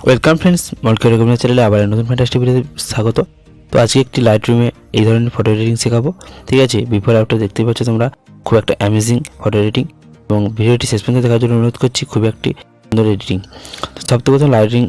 Welcome friends, 𝐒𝐤𝐚𝐴 চ্যানেলে আবার নতুন ফ্যান্টাস্টিক ভিডিওতে স্বাগত। তো আজকে একটি লাইটরুমে এই ধরনের ফটো এডিটিং শেখাবো। ঠিক আছে, বিফোর আফটার দেখতেই পাচ্ছ তোমরা, খুব একটা অ্যামেজিং ফটো এডিটিং, এবং ভিডিওটি শেষ পর্যন্ত দেখার জন্য অনুরোধ করছি। খুবই একটি সুন্দর এডিটিং। তো সবথেকে প্রথম লাইটরুম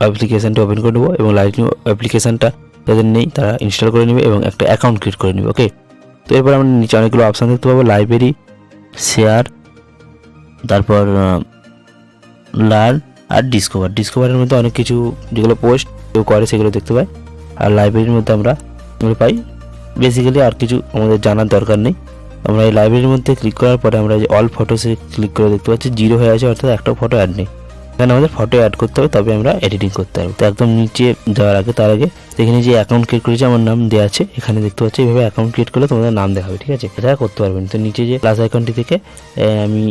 অ্যাপ্লিকেশানটা ওপেন করে নেবো, এবং লাইটরুম অ্যাপ্লিকেশানটা যাদের নেই তারা ইনস্টল করে নেবে এবং একটা অ্যাকাউন্ট ক্রিয়েট করে নেবে। ওকে, তো এরপর আমরা নিচে অনেকগুলো অপশান দেখতে পাবো, লাইব্রেরি, শেয়ার, তারপর লার্ন আর ডিসকভারের মধ্যে অনেক কিছু যেগুলো পোস্ট কেউ করে সেগুলো দেখতে পাই। আর লাইব্রেরির মধ্যে আমরা এগুলো পাই। বেসিক্যালি আর কিছু আমাদের জানার দরকার নেই। আমরা এই লাইব্রেরির মধ্যে ক্লিক করার পরে আমরা যে অল ফটোসে ক্লিক করে দেখতে পাচ্ছি জিরো হয়ে আছে, অর্থাৎ একটা ফটো অ্যাড নেই। এখানে আমাদের ফটো অ্যাড করতে হবে, তবে আমরা এডিটিং করতে পারবো। তো একদম নিচে যাওয়ার আগে তার আগে এখানে যে অ্যাকাউন্ট ক্রিয়েট করেছে আমার নাম দেওয়া আছে, এখানে দেখতে পাচ্ছি এইভাবে অ্যাকাউন্ট ক্রিয়েট করলে তোমাদের নাম দেখাবে। ঠিক আছে, এটা করতে পারবেন। তো নিচে যে প্লাস আইকনটি থেকে আমি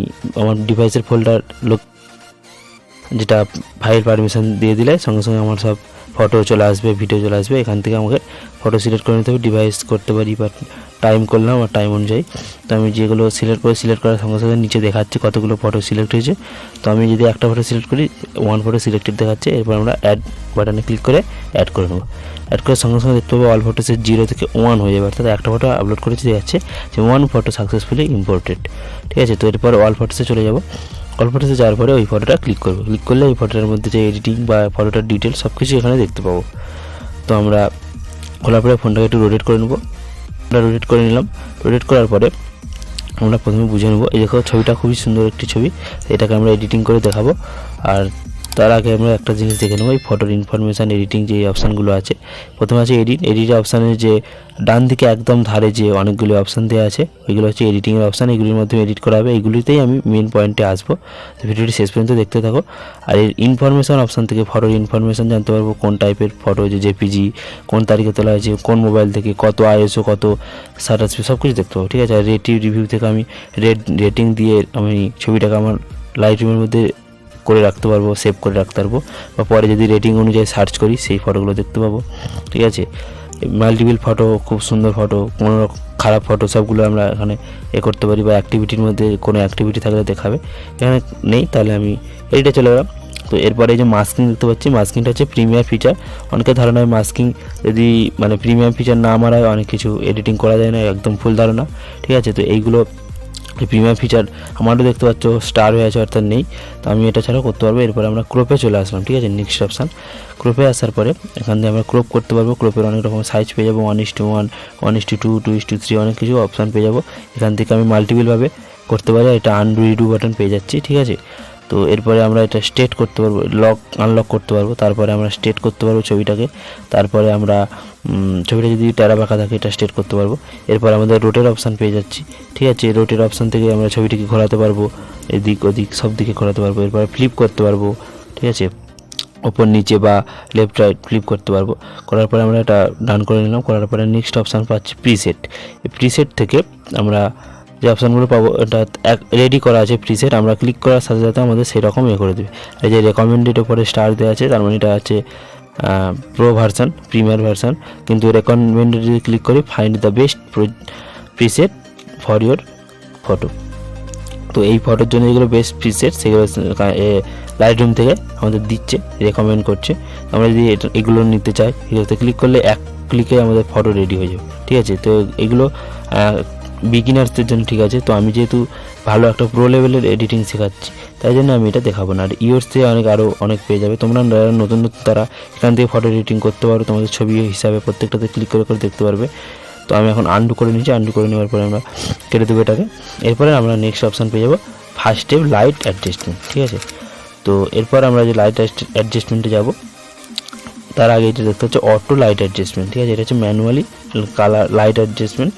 আমার ডিভাইসের ফোল্ডার যেটা ফাইল পারমিশন দিয়ে দিলে সঙ্গে সঙ্গে আমার সব ফটো চলে আসবে, ভিডিও চলে আসবে। এখান থেকে আমাকে ফটো সিলেক্ট করে নিতে হবে, ডিভাইস করতে পারি বা টাইম করলাম আর টাইম অনুযায়ী। তো আমি যেগুলো সিলেক্ট করার সঙ্গে সঙ্গে নিচে দেখাচ্ছে কতগুলো ফটো সিলেক্ট হয়েছে। তো আমি যদি একটা ফটো সিলেক্ট করি, ওয়ান ফটো সিলেক্টেড দেখাচ্ছে। এরপর আমরা অ্যাড বাটনে ক্লিক করে অ্যাড করে নেবো। অ্যাড করার সঙ্গে সঙ্গে দেখতে পাবো অল ফটোসের 0 থেকে 1 হয়ে যাবে, অর্থাৎ একটা ফটো আপলোড করেছে দেখাচ্ছে যে 1 ফটো সাকসেসফুলি ইম্পোর্টেড। ঠিক আছে, তো এরপর অল ফটোসে চলে যাবো। অল ফটোসে যাওয়ার পরে ওই ফটোটা ক্লিক করবো। ক্লিক করলে ওই ফটোটার মধ্যে যে এডিটিং বা ফটোটার ডিটেলস সব কিছু এখানে দেখতে পাবো। তো আমরা খোলার পরে ফোনটাকে একটু রোটেট করে নেবো। রোটেট করে নিলাম। রোটেট করার পরে আমরা প্রথমে বুঝে নেবো, এই দেখো ছবিটা খুবই সুন্দর একটি ছবি, এটাকে আমরা এডিটিং করে দেখাবো। আর তার আগে আমরা একটা জিনিস দেখে নেবো, এই ফটোর ইনফরমেশান এডিটিং যে অপশানগুলো আছে। প্রথমে আছে এডিট অপশানের যে ডান দিকে একদম ধারে যে অনেকগুলো অপশান দেওয়া আছে, ওইগুলো হচ্ছে এডিটিংয়ের অপশান। এগুলির মাধ্যমে এডিট করা হবে, এইগুলিতেই আমি মেন পয়েন্টে আসবো। তো ভিডিওটি শেষ পর্যন্ত দেখতে থাকো। আর এর ইনফরমেশান অপশান থেকে ফটোর ইনফরমেশান জানতে পারবো, কোন টাইপের ফটো, যে জেপিজি, কোন তারিখে তোলা হয়েছে, কোন মোবাইল থেকে, কত আইএসও, কত শাটার, সব কিছু দেখতে পাবো। ঠিক আছে, আর রিভিউ থেকে আমি রেটিং দিয়ে আমি ছবিটাকে আমার লাইটরুমের মধ্যে করে রাখতে পারবো, সেভ করে রাখতে পারবো, বা পরে যদি রেটিং অনুযায়ী সার্চ করি সেই ফটোগুলো দেখতে পাবো। ঠিক আছে, মাল্টিপল ফটো, খুব সুন্দর ফটো, কোনো খারাপ ফটো, সবগুলো আমরা এখানে করতে পারি। বা অ্যাক্টিভিটির মধ্যে কোনো অ্যাক্টিভিটি থাকলে দেখাবে, এখানে নেই তাহলে আমি এডিটে চলে গেলাম। তো এরপরে এই যে মাস্কিং দেখতে পাচ্ছি, মাস্কিংটা হচ্ছে প্রিমিয়ার ফিচার। অনেকের ধারণা হয় মাস্কিং যদি প্রিমিয়াম ফিচার না মারায় অনেক কিছু এডিটিং করা যায় না, একদম ফুল ধারণা। ঠিক আছে, তো এইগুলো প্রিমিয়াম ফিচার আমারও দেখতে পাচ্ছ স্টার হয়ে আছে, অর্থাৎ নেই। তো আমি এটা ছাড়াও করতে পারবো। এরপরে আমরা ক্রপে চলে আসলাম। ঠিক আছে, নেক্সট অপশান ক্রপে আসার পরে এখান থেকে আমরা ক্রপ করতে পারবো। ক্রপের অনেক রকম সাইজ পেয়ে যাবো, 1:1, 1:2, 2:3, অনেক কিছু অপশান পেয়ে যাবো। এখান থেকে আমি মাল্টিপলভাবে করতে পারি। এটা রিডু বাটন পেয়ে যাচ্ছি। ঠিক আছে, তো এরপরে আমরা এটা স্টেট করতে পারবো, আনলক করতে পারবো। তারপরে আমরা স্টেট করতে পারবো ছবিটাকে। তারপরে আমরা ছবিটা যদি টেরা বাঁকা থাকে এটা স্টেট করতে পারবো। এরপর আমাদের রোটের অপশান পেয়ে যাচ্ছি। ঠিক আছে, রোটের অপশান থেকে আমরা ছবিটিকে ঘোরাতে পারবো, এদিক ওদিক সব দিকে ঘোরাতে পারবো। এরপরে ফ্লিপ করতে পারবো। ঠিক আছে, ওপর নিচে বা লেফট রাইট ফ্লিপ করতে পারবো। করার পরে আমরা এটা ডান করে নিলাম। করার পরে নেক্সট অপশান পাচ্ছি প্রিসেট। এই প্রিসেট থেকে আমরা যে অপশানগুলো পাবো, এটা রেডি করা আছে প্রিসেট। আমরা ক্লিক করার সাথে সাথে আমাদের সেরকম করে দেবে। এই যে রেকমেন্ডেড উপরে স্টার দেওয়া আছে, তার মানে এটা আছে প্রো ভার্সান, প্রিমিয়ার ভার্সান। কিন্তু রেকমেন্ডেড যদি ক্লিক করি, find the best preset for your photo. তো এই ফটোর জন্য যেগুলো বেস্ট প্রিসেট সেগুলো লাইটরুম থেকে আমাদের দিচ্ছে, রেকমেন্ড করছে। আমরা যদি এগুলো নিতে চাই, এগুলোতে ক্লিক করলে এক ক্লিকে আমাদের ফটো রেডি হয়ে যাবে। ঠিক আছে, তো এগুলো বিগিনার্সদের জন্য ঠিক আছে। তো আমি যেহেতু ভালো একটা প্রো লেভেলের এডিটিং শেখাচ্ছি, তাই জন্য আমি এটা দেখাবো না। আর ইয়োর্সে আরও অনেক পেয়ে যাবে। তোমরা নতুন তারা এখান থেকে ফটো এডিটিং করতে পারো, তোমাদের ছবি হিসাবে প্রত্যেকটাতে ক্লিক করে করে দেখতে পারবে। তো আমি এখন আন্ডু করে নিচ্ছি। আন্ডু করে নেওয়ার পরে আমরা কেটে দেবো এটাকে। এরপরে আমরা নেক্সট অপশান পেয়ে যাবো ফার্স্ট স্টেপ লাইট অ্যাডজাস্টমেন্ট। ঠিক আছে, তো এরপর আমরা যে লাইট অ্যাডজাস্টমেন্টে যাব, তার আগে এটা দেখতে হচ্ছে অটো লাইট অ্যাডজাস্টমেন্ট। ঠিক আছে, এটা হচ্ছে ম্যানুয়ালি কালার লাইট অ্যাডজাস্টমেন্ট,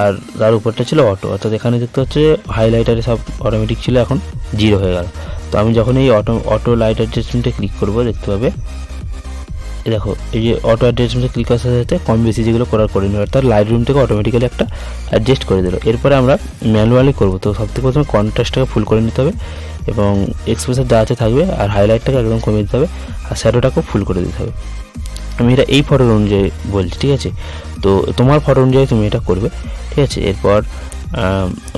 আর তার উপরটা ছিল অটো। অর্থাৎ এখানে দেখতে হচ্ছে হাইলাইটারে সব অটোমেটিক ছিল, এখন 0 হয়ে গেল। তো আমি যখন এই অটো লাইট অ্যাডজাস্টমেন্টে ক্লিক করবো, দেখতে পাবে দেখো এই যে অটো অ্যাডজাস্টমেন্টে ক্লিক করার সাথে সাথে কম বেশি যেগুলো করে নেবে, অর্থাৎ লাইটরুম থেকে অটোমেটিক্যালি একটা অ্যাডজাস্ট করে দিল। এরপরে আমরা ম্যানুয়ালি করবো। তো সবথেকে প্রথমে কন্ট্রাস্টটাকে ফুল করে নিতে হবে, এবং এক্সপ্রেশন যা আছে থাকবে, আর হাইলাইটটাকে একদম কমিয়ে দিতে হবে, আর শ্যাডোটাকেও ফুল করে দিতে হবে। আমি এটা এই ফটোর অনুযায়ী বলছি। ঠিক আছে, তো তোমার ফটো অনুযায়ী তুমি এটা করবে। ঠিক আছে, এরপর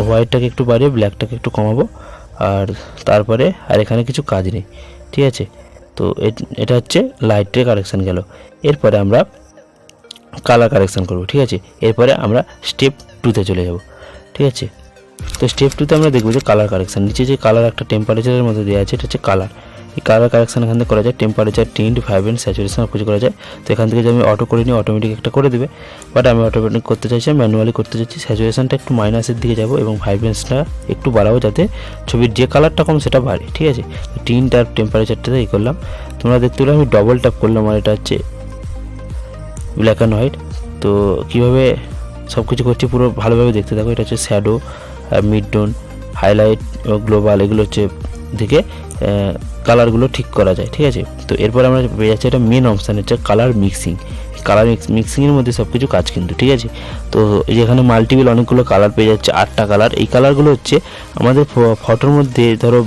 হোয়াইটটাকে একটু বাড়িয়ে ব্ল্যাকটাকে একটু কমাবো। আর তারপরে আর এখানে কিছু কাজ নেই। ঠিক আছে, তো এটা হচ্ছে লাইটের কারেকশান গেল। এরপরে আমরা কালার কারেকশান করব, ঠিক আছে। এরপরে আমরা স্টেপ 2তে চলে যাব, ঠিক আছে। তো স্টেপ 2তে আমরা দেখব যে কালার কারেকশান। নিচে যে কালার একটা টেম্পারেচারের মধ্যে দেওয়া আছে, এটা হচ্ছে কালার। এই কালার কারেকশান এখান থেকে করা যায়, টেম্পারেচার, টিন্ট, ভাইব্রেন্স, স্যাচুরেশন সব কিছু করা যায়। তো এখান থেকে যদি আমি অটো করে নিই, অটোমেটিক একটা করে দেবে, বাট আমি অটোমেটিক করতে চাইছি, ম্যানুয়ালি করতে চাইছি। স্যাচুরেশনটা একটু মাইনাসের দিকে যাব এবং ভাইব্রেন্সটা একটু বাড়াবো, যাতে ছবির যে কালারটা কম সেটা বাড়ে, ঠিক আছে। টিন্ট আর টেম্পারেচারটাতে এই করলাম। তোমরা দেখতে পেলে আমি ডবল ট্যাপ করলাম, আর এটা হচ্ছে ব্ল্যাক অ্যান্ড হোয়াইট। তো কীভাবে সব কিছু করছি পুরো ভালোভাবে দেখতে থাকো। এটা হচ্ছে shadow, mid tone, highlight, global, এগুলো হচ্ছে থেকে কালারগুলো ঠিক করা যায়, ঠিক আছে। তো এরপর আমরা পেয়ে যাচ্ছি এটা মেন অপশান হচ্ছে কালার মিক্সিং। কালার মিক্সিংয়ের মধ্যে সব কিছু কাজ কিন্তু, ঠিক আছে। তো যেখানে মাল্টিপল অনেকগুলো কালার পেয়ে যাচ্ছে, 8টা কালার। এই কালারগুলো হচ্ছে আমাদের ফটোর মধ্যে ধরো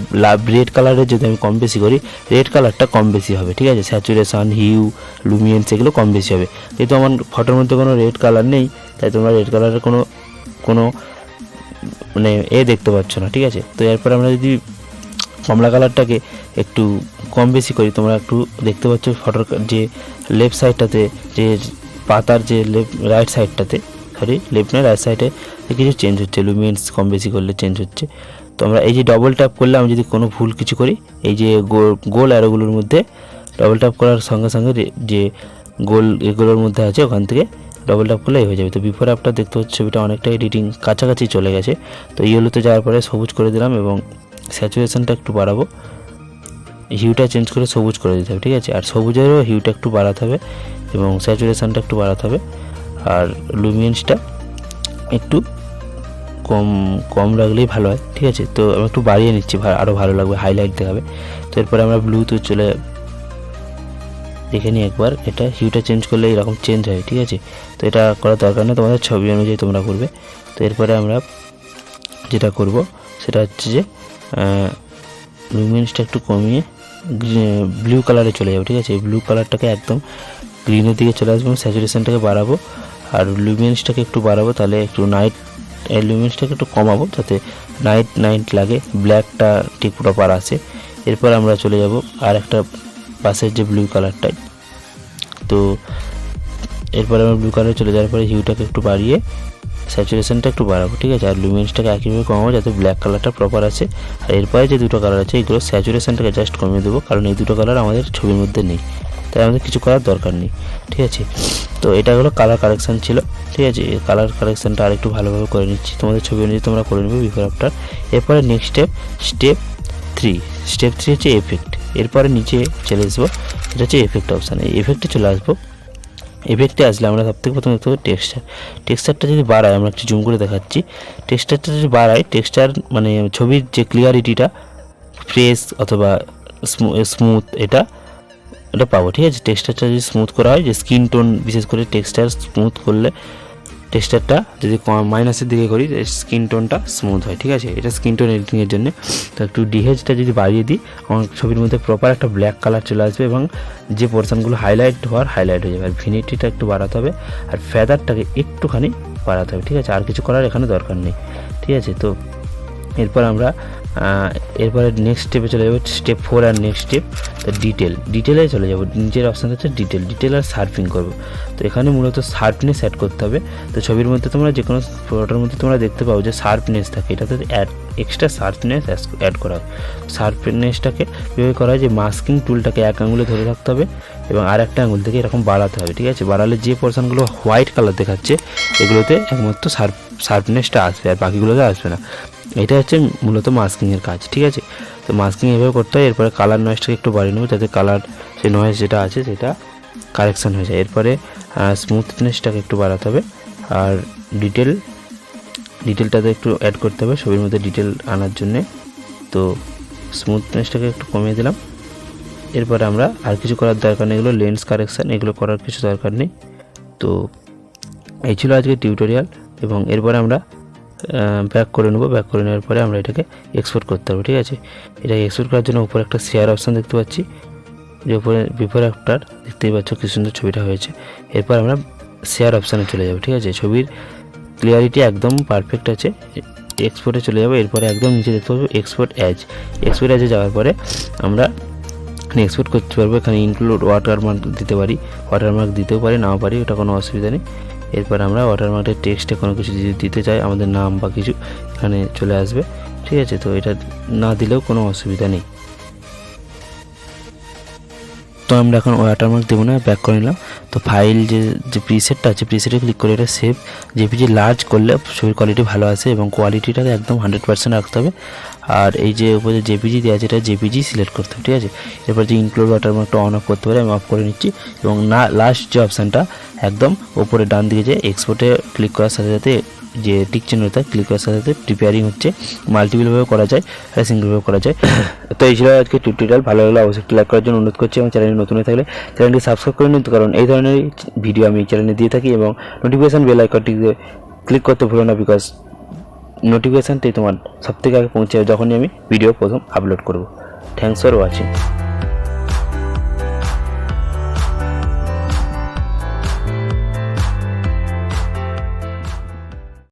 রেড কালারের যদি আমি কম বেশি করি, রেড কালারটা কম বেশি হবে, ঠিক আছে। স্যাচুরেশন, হিউ, লুমিয়েন্স এগুলো কম বেশি হবে। যেহেতু আমার ফটোর মধ্যে কোনো রেড কালার নেই, তাই তোমরা রেড কালারের কোনো মানে দেখতে পাচ্ছ না, ঠিক আছে। তো এরপর আমরা যদি কমলা কালারটাকে একটু কম বেশি করি, তোমরা একটু দেখতে পাচ্ছ ফটোর যে লেফট সাইডটাতে, যে পাতার যে রাইট সাইডটাতে, লেফট না রাইট সাইডে কিছু চেঞ্জ হচ্ছে, লুমিয়েন্স কম বেশি করলে চেঞ্জ হচ্ছে। তো আমরা এই যে ডবল ট্যাপ করলে আমি যদি কোনো ভুল কিছু করি, এই যে গোল অ্যারোগুলোর মধ্যে ডবল ট্যাপ করার সঙ্গে সঙ্গে যে গোল এগুলোর মধ্যে আছে ওখান থেকে ডবল ট্যাপ করলে হয়ে যাবে। তো বিফোর আফটার দেখতে হচ্ছে ছবিটা অনেকটা এডিটিং কাছাকাছি চলে গেছে। তো ইয়েলোতে যাওয়ার পরে সবুজ করে দিলাম এবং স্যাচুরেশনটা একটু বাড়াবো, হিউটা চেঞ্জ করে সবুজ করে দিতে হবে, ঠিক আছে। আর সবুজেরও হিউটা একটু বাড়াতে হবে এবং স্যাচুরেশনটা একটু বাড়াতে হবে, আর লুমিয়েন্সটা একটু কম রাখলেই ভালো হয়, ঠিক আছে। তো আমি একটু বাড়িয়ে নিচ্ছি, আরও ভালো লাগবে, হাইলাইট দেখাবে। তো এরপরে আমরা ব্লুতে চলে দেখে নিই একবার, এটা হিউটা চেঞ্জ করলে এরকম চেঞ্জ হয়, ঠিক আছে। তো এটা করার দরকার নেই, তোমাদের ছবি অনুযায়ী তোমরা করবে। তো এরপরে আমরা যেটা করব সেটা হচ্ছে যে লুমিয়েন্সটা একটু কমিয়ে ব্লু কালারে চলে যাবো, ঠিক আছে। এই ব্লু কালারটাকে একদম গ্রিনের দিকে চলে আসবো, স্যাচুরেশনটাকে বাড়াবো আর লুমিয়েন্সটাকে একটু বাড়াবো, তাহলে একটু লুমিয়েন্সটাকে একটু কমাবো যাতে নাইট লাগে, ব্ল্যাকটা ঠিক প্রপার আসে। এরপর আমরা চলে যাব আর একটা পাশের যে ব্লু কালারটাই। তো এরপরে আমরা ব্লু কালারে চলে যাওয়ার পরে হিউটাকে একটু বাড়িয়ে স্যাচুরেশনটা একটু বাড়াবো, ঠিক আছে। আর লুমিয়েন্সটাকে একইভাবে কমাবো যাতে ব্ল্যাক কালারটা প্রপার আছে। আর এরপরে যে দুটো কালার আছে এগুলো স্যাচুরেশনটাকে জাস্ট কমিয়ে দেবো, কারণ এই দুটো কালার আমাদের ছবির মধ্যে নেই, তাই আমাদের কিছু করার দরকার নেই, ঠিক আছে। তো এটা হলো কালার কারেকশান ছিল, ঠিক আছে। এই কালার কারেকশানটা আর একটু ভালোভাবে করে নিচ্ছি, তোমাদের ছবি অনুযায়ী তোমরা করে নেবে বিফোর আফটার। এরপরে নেক্সট স্টেপ 3 হচ্ছে এফেক্ট। এরপরে নিচে চলে আসবো, এটা হচ্ছে এফেক্ট অপশান। এই এফেক্টে চলে আসবো। এফেক্টে আসলে আমরা সবথেকে প্রথমে দেখতে পাবো টেক্সচারটা যদি বাড়ায়, আমরা একটু জুম করে দেখাচ্ছি, টেক্সচারটা যদি বাড়ায়, টেক্সচার মানে ছবির যে ক্লিয়ারিটিটা ফ্রেশ অথবা স্মুথ এটা পাবো, ঠিক আছে। টেক্সচারটা যদি স্মুথ করা হয়, যে স্কিন টোন বিশেষ করে টেক্সচার স্মুথ করলে, টেক্সচারটা যদি মাইনাসের দিকে করি স্কিন টোনটা স্মুথ হয়, ঠিক আছে। এটা স্কিন টোন এডিটিংয়ের জন্য। তো একটু ডিহেজটা যদি বাড়িয়ে দিই, আমার ছবির মধ্যে প্রপার একটা ব্ল্যাক কালার চলে আসবে এবং যে পোর্শনগুলো হাইলাইট হয়ে যাবে। আর ভিনিটিটা একটু বাড়াতে হবে আর ফেদারটাকে একটুখানি বাড়াতে হবে, ঠিক আছে। আর কিছু করার এখানে দরকার নেই, ঠিক আছে। তো এরপর আমরা এরপরে নেক্সট স্টেপে চলে যাবো, স্টেপ 4 আর নেক্সট স্টেপ। তো ডিটেলে চলে যাবো। নিচের অপশান হচ্ছে ডিটেল আর শার্পিং করবো। তো এখানে মূলত শার্পনেস অ্যাড করতে হবে। তো ছবির মধ্যে তোমরা যে কোনো ফটোর মধ্যে তোমরা দেখতে পাও যে শার্পনেস থাকে, এটাতে এক্সট্রা শার্পনেস অ্যাড করা হয়। শার্পনেসটাকে কীভাবে করা হয়, যে মাস্কিং টুলটাকে এক আঙুলে ধরে রাখতে হবে এবং আর একটা আঙুল থেকে এরকম বাড়াতে হবে, ঠিক আছে। বাড়ালে যে পোর্শনগুলো হোয়াইট কালার দেখাচ্ছে এগুলোতে একমাত্র শার্পনেসটা আসবে, আর বাকিগুলোতে আসবে না। এটা হচ্ছে মূলত মাস্কিংয়ের কাজ, ঠিক আছে। তো মাস্কিং এভাবে করতে হয়। এরপরে কালার নয়েজটাকে একটু বাড়িয়ে নেবো যাতে কালার যে নয়েজ যেটা আছে সেটা কারেকশান হয়ে যায়। এরপরে স্মুথনেসটাকে একটু বাড়াতে হবে আর ডিটেলটাতে একটু অ্যাড করতে হবে ছবির মধ্যে ডিটেল আনার জন্যে। তো স্মুথনেসটাকে একটু কমিয়ে দিলাম। এরপরে আমরা আর কিছু করার দরকার নেই, এগুলো লেন্স কারেকশান, এগুলো করার কিছু দরকার নেই। তো এই ছিল আজকে টিউটোরিয়াল। এবং এরপরে আমরা ব্যাক করে নেবো। ব্যাক করে নেওয়ার পরে আমরা এটাকে এক্সপোর্ট করতে হবে, ঠিক আছে। এটা এক্সপোর্ট করার জন্য উপরে একটা শেয়ার অপশান দেখতে পাচ্ছি, যে উপরে বিফোর আফটার দেখতেই পাচ্ছ কি সুন্দর ছবিটা হয়েছে। এরপর আমরা শেয়ার অপশানে চলে যাবো, ঠিক আছে। ছবির ক্লিয়ারিটি একদম পারফেক্ট আছে, এক্সপোর্টে চলে যাবো। এরপরে একদম নিচে দেখতে পাবো এক্সপোর্ট অ্যাজ। এক্সপোর্ট অ্যাজে যাওয়ার পরে আমরা এখানে এক্সপোর্ট করতে পারবো। এখানে ইনক্লুড ওয়াটারমার্ক দিতে পারি, ওয়াটারমার্ক দিতেও পারি নাও পারি, ওটা কোনো অসুবিধা নেই। এরপর আমরা ওয়াটারমার্কের টেক্সটে কোনো কিছু যদি দিতে চাই, আমাদের নাম বা কিছু এখানে চলে আসবে, ঠিক আছে। তো এটা না দিলেও কোনো অসুবিধা নেই। তো আমরা এখন ওয়াটারমার্ক দেবো না, ব্যাক করে নিলাম। তো ফাইল যে প্রিসেটটা আছে, প্রিসেটে ক্লিক করে এটা সেভ জেপিজি লার্জ করলে ছবির কোয়ালিটি ভালো আসে এবং কোয়ালিটিটাকে একদম 100% রাখতে হবে। আর এই যে উপরে জেপিজি দেওয়া আছে, এটা জেপিজি সিলেক্ট করতে হবে, ঠিক আছে। এরপর যে ইনক্লুড ওয়াটারমার্কটা অন অফ করতে পারি, আমি অফ করে নিচ্ছি। এবং না লাস্ট যে অপশানটা একদম ওপরে ডান দিকে যে এক্সপোর্টে ক্লিক করার সাথে সাথে যে টিক চিহ্নটা ক্লিক করার সাথে সাথে প্রিপেয়ারিং হচ্ছে, মাল্টিপলভাবে করা যায় আর সিঙ্গেলভাবে করা যায়। তো এই ছিল আজকে টিউটোরিয়াল। ভালো লাগলে অবশ্যই লাইক করার জন্য অনুরোধ করছি এবং চ্যানেলে নতুন হয়ে থাকলে চ্যানেলটি সাবস্ক্রাইব করে নিন, কারণ এই ধরনের ভিডিও আমি চ্যানেলে দিয়ে থাকি। এবং নোটিফিকেশান বেল আইকনটিতে ক্লিক করতে ভুলো না, বিকজ নোটিফিকেশানটি তোমার সবথেকে আগে পৌঁছে যাবে যখনই আমি ভিডিও প্রথম আপলোড করব। Thanks for watching.